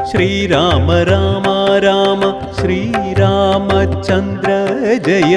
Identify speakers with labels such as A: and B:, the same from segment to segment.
A: ശ്രീരാമ രാമ രാമ ശ്രീരാമചന്ദ്ര ജയ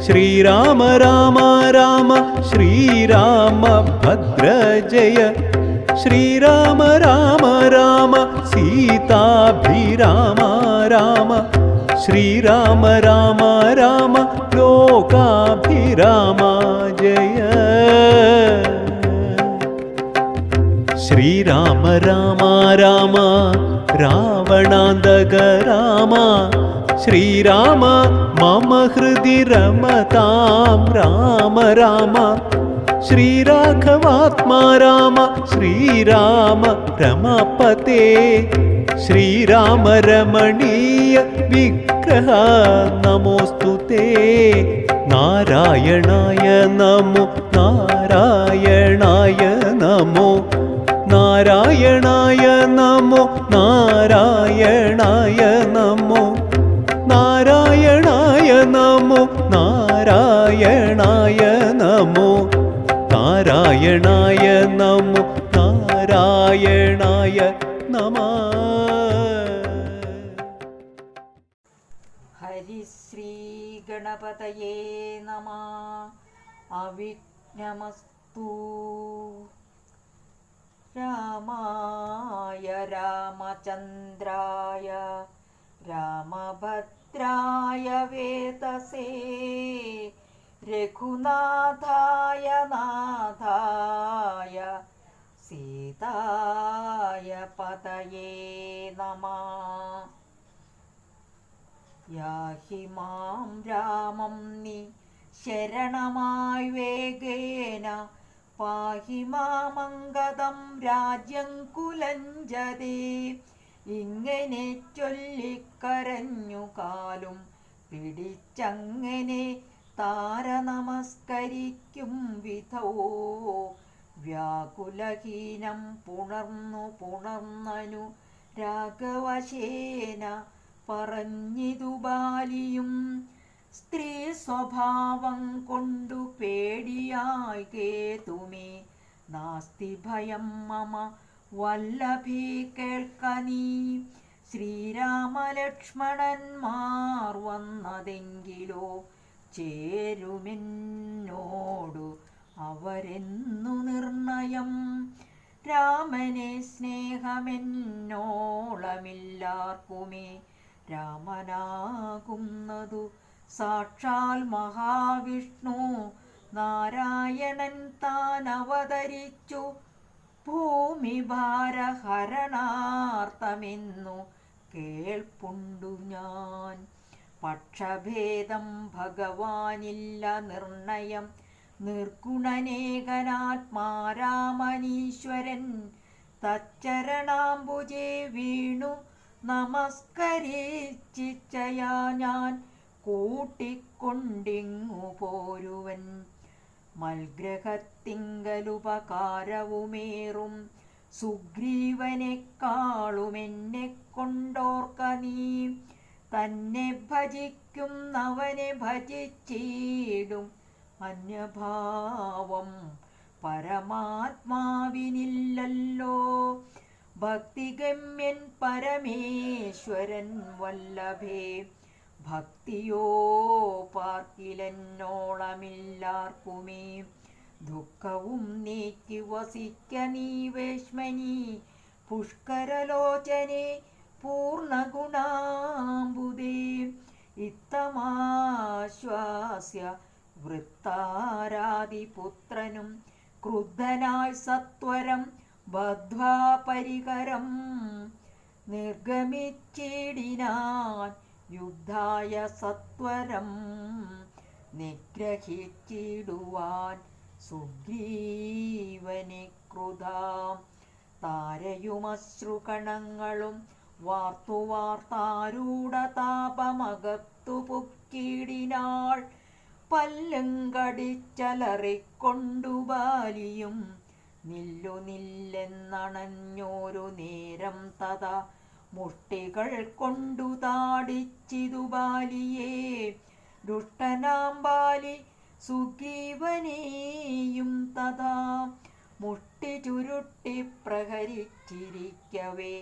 A: ശ്രീരാമ രാമ രാമ ശ്രീരാമഭദ്ര ജയ ശ്രീരാമ രാമ രാമ സീതാഭിരാമ രാമ ശ്രീരാമ രാമ രാമ ലോകാഭിരാമ ജയ ശ്രീരാമ രാമ രാമ രാവണാന്തക രാമ ശ്രീരാമ മമ ഹൃദി രമതാം രാമ രാമ ശ്രീരാഘവാത്മാ രാമ ശ്രീരാമ രമപതേ ശ്രീരാമ രമണീയ വിഗ്രഹ നമോസ്തുതേ നാരായണായ നമോ നാരായണായ നമോ നാരായണായ നമോ നാരായണായ നമോ നാരായണായ നമോ നാരായണായ നമോ നാരായണായ നമോ നാരായണായ നമഃ.
B: ഹരിശ്രീ ഗണപതയേ നമഃ. അവിഘ്നമസ്തു. രാമായ രാമചന്ദ്രായ രാമഭദ്രായ വേതസേ രഘുനാഥായ നാഥായ സീതായ പതയേ നമഃ. യാഹി മാം രാമം നി ശരണമായി വേഗേന പാഹി മാമംഗതം രാജ്യം കുലഞ്ജതേ. ഇങ്ങനെ ചൊല്ലിക്കരഞ്ഞു കാലും പിടിച്ചങ്ങനെ താര നമസ്കരിക്കും വിധോ വ്യാകുലഹീനം പുണർന്നനു രാഘവശേന പറഞ്ഞിതു ബാലിയും. സ്ത്രീ സ്വഭാവം കൊണ്ടു പേടിയായി കേതുമേ നാസ്തി ഭയം മമ വല്ലഭീ കേൾക്ക നീ. ശ്രീരാമലക്ഷ്മണന്മാർ വന്നതെങ്കിലോ ചേരുമെന്നോടു അവരെന്നു നിർണയം. രാമനെ സ്നേഹമെന്നോളമില്ലാർക്കുമേ രാമനാകുന്നതു സാക്ഷാൽ മഹാവിഷ്ണു. നാരായണൻ താൻ അവതരിച്ചു ഭൂമിഭാരഹരണാർത്ഥമെന്നു കേൾപ്പുണ്ടു ഞാൻ. പക്ഷഭേദം ഭഗവാനില്ല നിർണയം. നിർഗുണനേകനാത്മാരാമനീശ്വരൻ തച്ചരണാംബുജേ വീണു നമസ്കരിച്ചിച്ചയാ ഞാൻ കൂട്ടിക്കൊണ്ടിങ്ങു പോരുവൻ. മൽഗ്രഹത്തിങ്കലുപകാരവുമേറും സുഗ്രീവനെക്കാളുമെന്നെ കൊണ്ടോർക്ക നീ. തന്നെ ഭജിക്കുന്നവനെ ഭജിച്ചിടും അന്യഭാവം പരമാത്മാവിനില്ലല്ലോ. ഭക്തിഗമ്യൻ പരമേശ്വരൻ വല്ലഭേ ഭക്തിയോ പാർക്കിലെന്നോളമില്ലാർക്കുമേ. ദുഃഖവും നീക്കി വസിക്ക നീ വേശ്മനി പുഷ്കരലോചനെ പൂർണ്ണഗുണാംബുദേ. ഇത്തമാശ്വാസ്യ വൃത്താരാദിപുത്രനും ക്രുദ്ധനായി സത്വരം ബദ്ധ്വാ പരികരം നിർഗമിച്ചിടിനാൻ യുദ്ധായ സത്വരം നിഗ്രഹിച്ചിടുവാൻ സുഗ്രീവനെ കൃതാം. താരയുമശ്രുകണങ്ങളും വാർത്താരൂഢതാപമകത്തു പുക്കിടിനാൾ. പല്ലും കടിച്ചലറിക്കൊണ്ടു ബാലിയും നില്ലെന്നണഞ്ഞോരു നേരം തഥാ മുഷ്ടികൾ കൊണ്ടു താടിച്ചിതു ബാലിയെ. ദുഷ്ടനാം ബാലി സുഗ്രീവനെയും തഥാ മുഷ്ടി ചുരുട്ടി പ്രഹരിച്ചിരിക്കവേ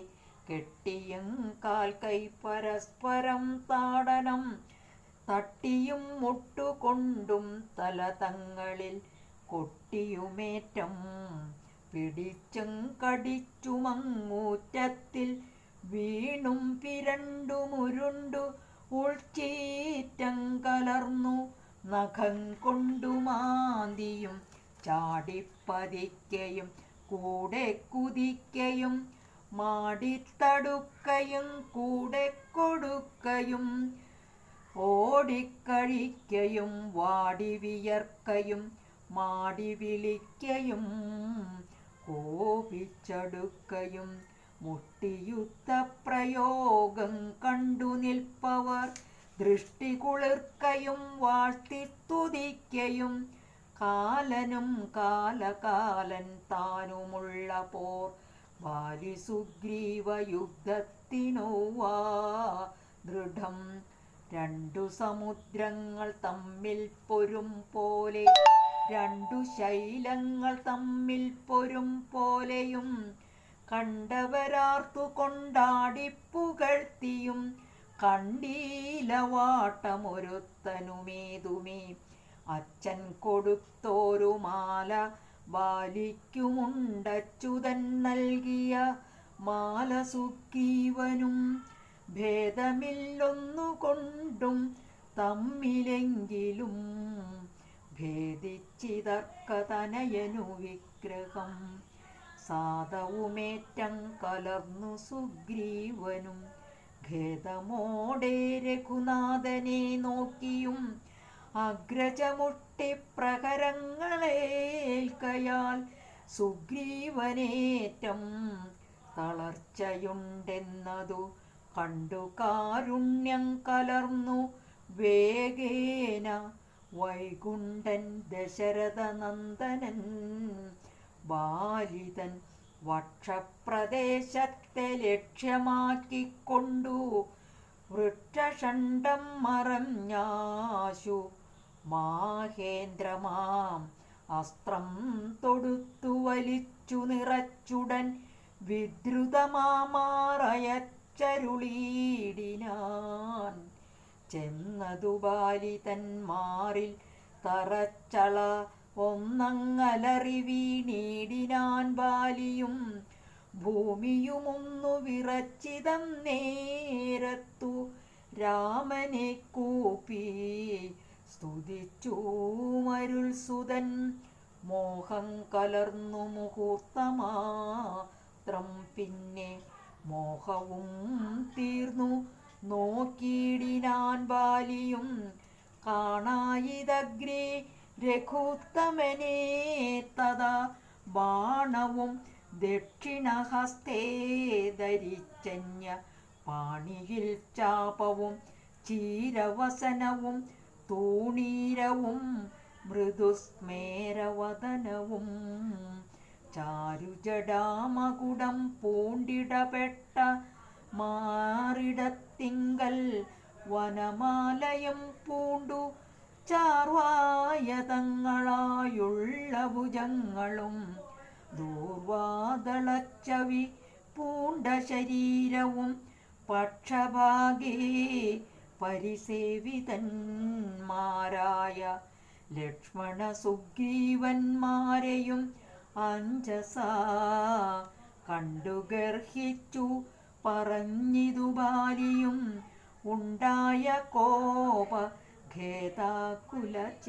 B: കെട്ടിയും കാൽക്കൈ പരസ്പരം താടനം തട്ടിയും മുട്ടുകൊണ്ടും തല തങ്ങളിൽ കൊട്ടിയുമേറ്റം പിടിച്ചും കടിച്ചുമങ്ങൂറ്റത്തിൽ വീണും പിരണ്ടുമുരുണ്ടു ഉൾച്ചീറ്റം കലർന്നു നഖം കൊണ്ടു മാന്തിയും ചാടിപ്പതിക്കയും കൂടെ കുതിക്കയും മാടിത്തടുക്കയും കൂടെ കൊടുക്കയും ഓടിക്കഴിക്കയും വാടി വിയർക്കയും മാടി വിളിക്കയും കോപിച്ചടുക്കയും മുട്ടിയുദ്ധ പ്രയോഗം കണ്ടു നിൽപ്പവർ ദൃഷ്ടി കുളിർക്കയും വാഴ്ത്തിത്തുതിക്കയും കാലനും കാലകാലൻ താനുമുള്ള പോർ ബാലി സുഗ്രീവ യുദ്ധത്തിനോവാ ദൃഢം രണ്ടു സമുദ്രങ്ങൾ തമ്മിൽ പൊരും പോലെ രണ്ടു ശൈലങ്ങൾ തമ്മിൽ പൊരും പോലെയും കണ്ടവരാർത്തു കൊണ്ടാടിപ്പുകഴ്ത്തിയും കണ്ടീലവാട്ടമൊരുത്തനുമേതുമേ അച്ഛൻ കൊടുത്തോരു മാല ബാലിക്കുമുണ്ടച്യുതൻ നൽകിയ മാല സുഗ്രീവനും ഭേദമില്ലൊന്നുകൊണ്ടും തമ്മിലെങ്കിലും ഭേദിച്ചിതർക്കതനയനു വിഗ്രഹം സാധവുമേറ്റം കലർന്നു സുഗ്രീവനും ഖേദമോടെ രഘുനാഥനെ നോക്കിയും അഗ്രജമുഷ്ടിപ്രഹരങ്ങളേൽക്കയാൽ സുഗ്രീവനേറ്റം തളർച്ചയുണ്ടെന്നതു കണ്ടു കാരുണ്യം കലർന്നു വേഗേന വൈകുണ്ഠൻ ദശരഥനന്ദനൻ ബാലിതൻ വക്ഷപ്രദേശത്തെ ലക്ഷ്യമാക്കിക്കൊണ്ടു വൃക്ഷഷണ്ഡം മറഞ്ഞാശു മാഹേന്ദ്രമാം അസ്ത്രം തൊടുത്തു വലിച്ചു നിറച്ചുടൻ വിദ്രുതമാമാറയച്ചരുളീടിനാൻ ചെന്നതു ബാലിതൻ മാറിൽ തറച്ചള ഒന്നങ്ങലറി വീണീടിനാൻ ബാലിയും ഭൂമിയുമൊന്നു വിറച്ചിതം നേരത്തു രാമനെ കൂപ്പി സ്തുതിച്ചു മരുൾ സുതൻ മോഹം കലർന്നു മുഹൂർത്തമാത്രം പിന്നെ മോഹവും തീർന്നു നോക്കിയിടിനാൻ ബാലിയും കാണായിതഗ്രേ രഘുത്തമനെ തഥാ ബാണവും ദക്ഷിണഹസ്തേ ധരിച്ചന്യ പാണിയിൽ ചാപവും ചീരവസനവും തൂണീരവും മൃദുസ്മേരവദനവും ചാരുജടാമകുടം പൂണ്ടിടപെട്ട മാറിടത്തിങ്കൽ വനമാലയം പൂണ്ടു ചാർവായതങ്ങളായുള്ള ഭുജങ്ങളും ദൂർവാദളച്ചവി പൂണ്ട ശരീരവും പക്ഷഭാഗേ പരിസേവിതന്മാരായ ലക്ഷ്മണ സുഗ്രീവന്മാരെയും അഞ്ജസാ കണ്ടു ഗർഹിച്ചു പറഞ്ഞിതു ബാലിയും ഉണ്ടായ കോപ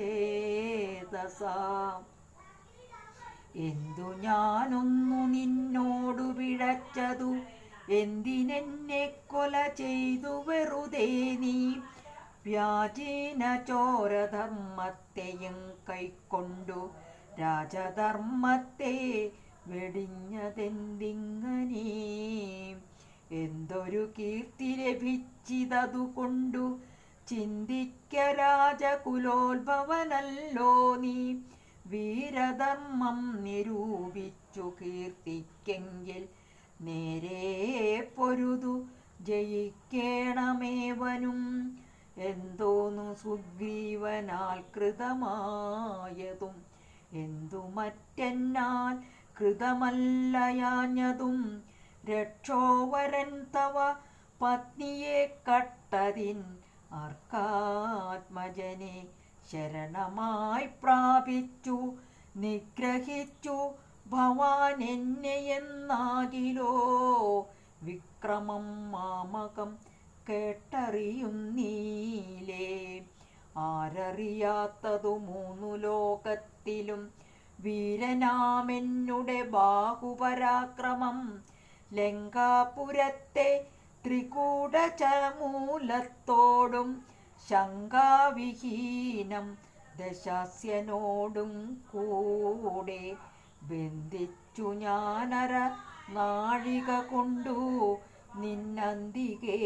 B: ഖേദാകുലചേതസാ എന്തു ഞാനൊന്നു നിന്നോടു പിഴച്ചതു എന്തിനെന്നെ കൊല ചെയ്തു വെറുതെ നീ വ്യാജേന ചോരധർമ്മത്തെയും കൈക്കൊണ്ടു രാജധർമ്മത്തെ വെടിഞ്ഞതെന്തിങ്ങനെ എന്തൊരു കീർത്തി ലഭിച്ചിതതുകൊണ്ടു ചിന്തിക്ക രാജകുലോത്ഭവനല്ലോ നീ വീരധർമ്മം നിരൂപിച്ചു കീർത്തിക്കെങ്കിൽ നേരെ പൊരുതു ജയിക്കേണമേവനും എന്തോന്നു സുഗ്രീവനാൽ കൃതമായതും എന്തു മറ്റെന്നാൽ കൃതമല്ലയാഞ്ഞതും രക്ഷോവരൻ തവ പത്നിയെ കട്ടതിൻ അർക്കാത്മജനെ ശരണമായി പ്രാപിച്ചു നിഗ്രഹിച്ചു ഭവാൻ എന്നെയെന്നാകിലോ വിക്രമം മാമകം കേട്ടറിയുന്നീലേ. ആരറിയാത്തതു മൂന്നു ലോകത്തിലും വീരനാമെന്നുടെ ബാഹുപരാക്രമം. ലങ്കാപുരത്തെ ത്രികൂടചമൂലത്തോടും ശങ്കാവിഹീനം ദശാസ്യനോടും കൂടെ ബന്ധിച്ചു ഞാനര നാഴിക കൊണ്ടു നിന്നന്തികേ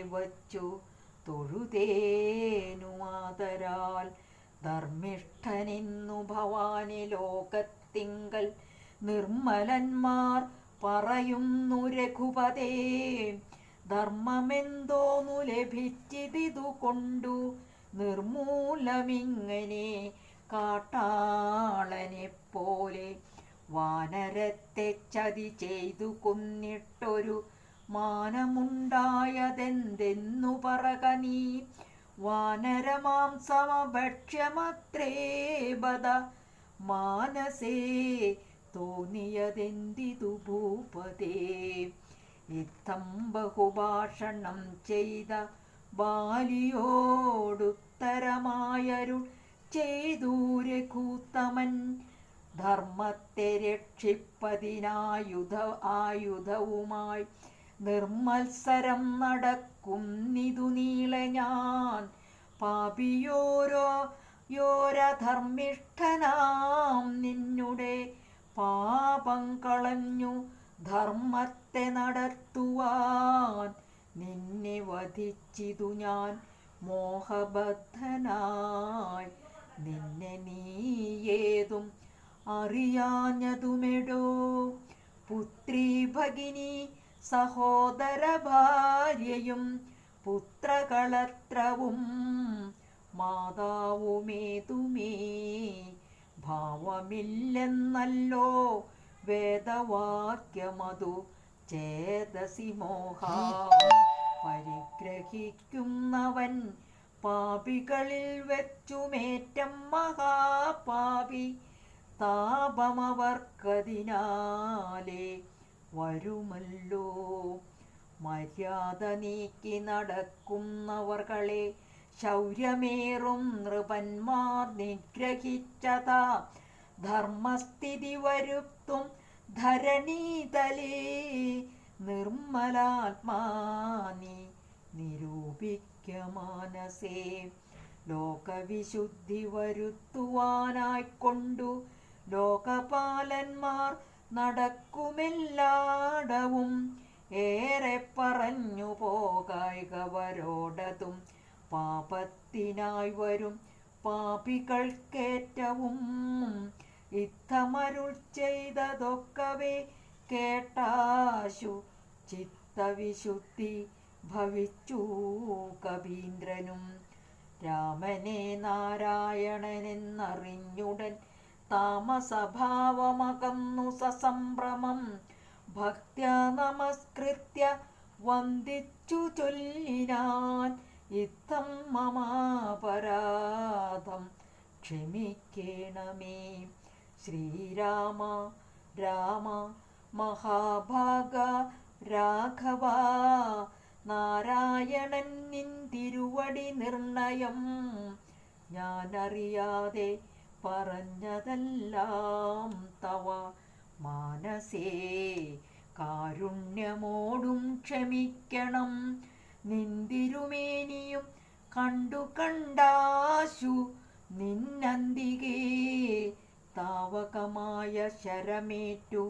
B: വച്ചു തൊഴുതേനുമാതരാൽ. ധർമ്മിഷ്ഠനിന്നു ഭവാനി ലോകത്തിങ്കൽ നിർമ്മലന്മാർ പറയുന്നു രഘുപതേ. ധർമ്മമെന്തോന്നു ലഭിച്ചിതിതു കൊണ്ടു നിർമൂലമിങ്ങനെ കാട്ടാളനെപ്പോലെ വാനരത്തെ ചതി ചെയ്തു കൊന്നിട്ടൊരു മാനമുണ്ടായതെന്തെന്നു പറക നീ. വാനരമാംസമഭക്ഷ്യമത്രേ ബത മാനസേ തോന്നിയതെന്തിതു ഭൂപതേ. ഇത്തം ബഹുഭാഷണം ചെയ്ത ബാലിയോടുത്തരമായരുൾ ചെയ്തു രഘുത്തമൻ. ധർമ്മത്തെ ആയുധവുമായി നിർമ്മത്സരം നടക്കുന്നിതു നീളെ ഞാൻ. പാപിയോരധർമ്മിഷ്ഠനാം നിന്നുടെ പാപം കളഞ്ഞു ധർമ്മത്തെ നടത്തുവാൻ. നിന്നെ വധിച്ചിതു ഞാൻ മോഹബദ്ധനായി. നിന്നെ നീയേതും അറിയാഞ്ഞതുമെടോ. പുത്രീ ഭഗിനി സഹോദര ഭാര്യയും പുത്രകളത്രവും മാതാവുമേതുമേ ഭാവമില്ലെന്നല്ലോ വേദവാക്യമതു. ചേതസി മോഹാ പരിഗ്രഹിക്കുന്നവൻ പാപികളിൽ വെച്ചുമേറ്റം മഹാപാപി. താപമവർക്കതിനാലേ വരുമല്ലോ. മര്യാദ നീക്കി നടക്കുന്നവർകളെ ശൗര്യമേറും നൃപന്മാർ നിഗ്രഹിച്ചതാ. ധർമ്മസ്ഥിതി വരുത്തും ധരണീതലേ നിർമ്മലാത്മാനി നിരൂപിക്ക മാനസേ. ലോകവിശുദ്ധി വരുത്തുവാനായിക്കൊണ്ടു ലോകപാലന്മാർ നടക്കുമെല്ലാടവും. ഏറെ പറഞ്ഞു പോകായികവരോടതും പാപത്തിനായി വരും പാപികൾക്കേറ്റവും. ഇത്തമരുൾ ചെയ്തതൊക്കവേ കേട്ടാശു ചിത്തവിശുദ്ധി ഭവിച്ചു കവീന്ദ്രനും. രാമനെ നാരായണനെന്നറിഞ്ഞുടൻ താമസഭാവമകന്നു സസംഭ്രമം. ഭക്ത്യാ നമസ്കൃത്യ വന്ദിച്ചു ചൊല്ലിനാൻ. ഇത്തം മമാപരാധം ക്ഷമിക്കേണമേ. ശ്രീരാമ രാമ മഹാഭാഗ രാഘവ നാരായണൻ നിൻ തിരുവടി നിർണയം ഞാനറിയാതെ പറഞ്ഞതെല്ലാം തവ മാനസേ കാരുണ്യമോടും ക്ഷമിക്കണം. നിന്തിരുമേനിയും കണ്ടു കണ്ടാശു നിന്നന്തികേ താവകമായ ശരമേറ്റു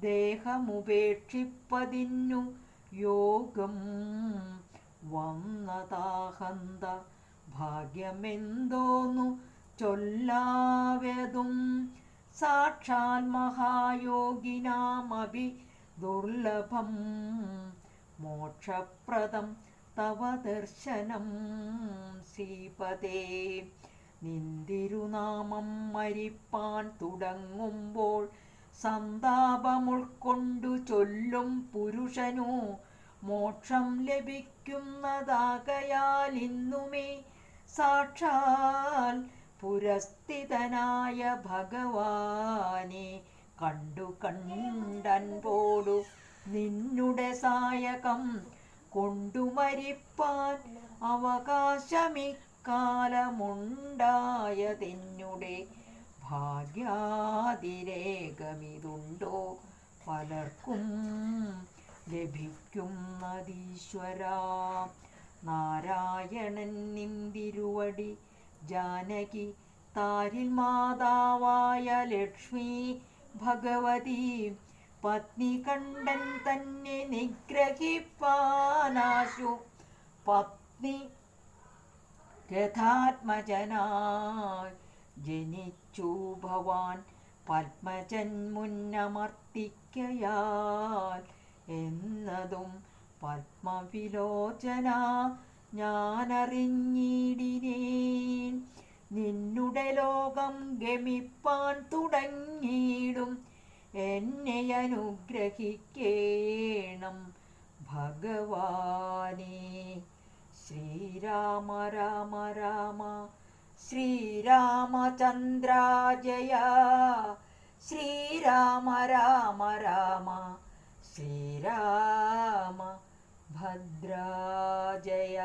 B: ദേഹമുപേക്ഷിപ്പതിന്നു യോഗം വന്നതാഹന്ത. ഭാഗ്യമെന്തോന്നു ചൊല്ലാവതും സാക്ഷാൽ മഹായോഗിനാമഭി ദുർലഭം. മോക്ഷപ്രദം തവ ദർശനം ശ്രീപദേ. നിന്തിരുനാമം മരിപ്പാൻ തുടങ്ങുമ്പോൾ സന്താപമുൾക്കൊണ്ടു ചൊല്ലും പുരുഷനു മോക്ഷം ലഭിക്കുന്നതാകയാൽ ഇന്നുമേ സാക്ഷാൽ പുരസ്ഥിതനായ ഭഗവാനെ കണ്ടു കണ്ടൻപോടു നിന്നുടെ സായകം കൊണ്ടുമരിപ്പാൻ അവകാശമിക്കാലമുണ്ടായതെന്നുടെ ഭാഗ്യാതിരേകമിതുണ്ടോ പലർക്കും ലഭിക്കുന്നതീശ്വര. നാരായണൻ നിന്തിരുവടി ജാനകി താരിൽ മാതാവായ ലക്ഷ്മി ഭഗവതി പത്നി കണ്ടൻ തന്നെ നിഗ്രഹിപ്പാനാശു പത്നി രഥാത്മജനായി ജനിച്ചു ഭവാൻ പത്മജൻ മുന്നമർത്തിക്കയാൽ എന്നതും പത്മവിലോചന ഞാനറിഞ്ഞിടിനേൻ. നിന്നുടെ ലോകം ഗമിപ്പാൻ തുടങ്ങിയിടും എന്നെ അനുഗ്രഹിക്കേണം ഭഗവാനേ. ശ്രീരാമ രാമ രാമ ശ്രീരാമചന്ദ്ര ജയ. ശ്രീരാമ രാമ രാമ ശ്രീരാമ ഭദ്രാജയ.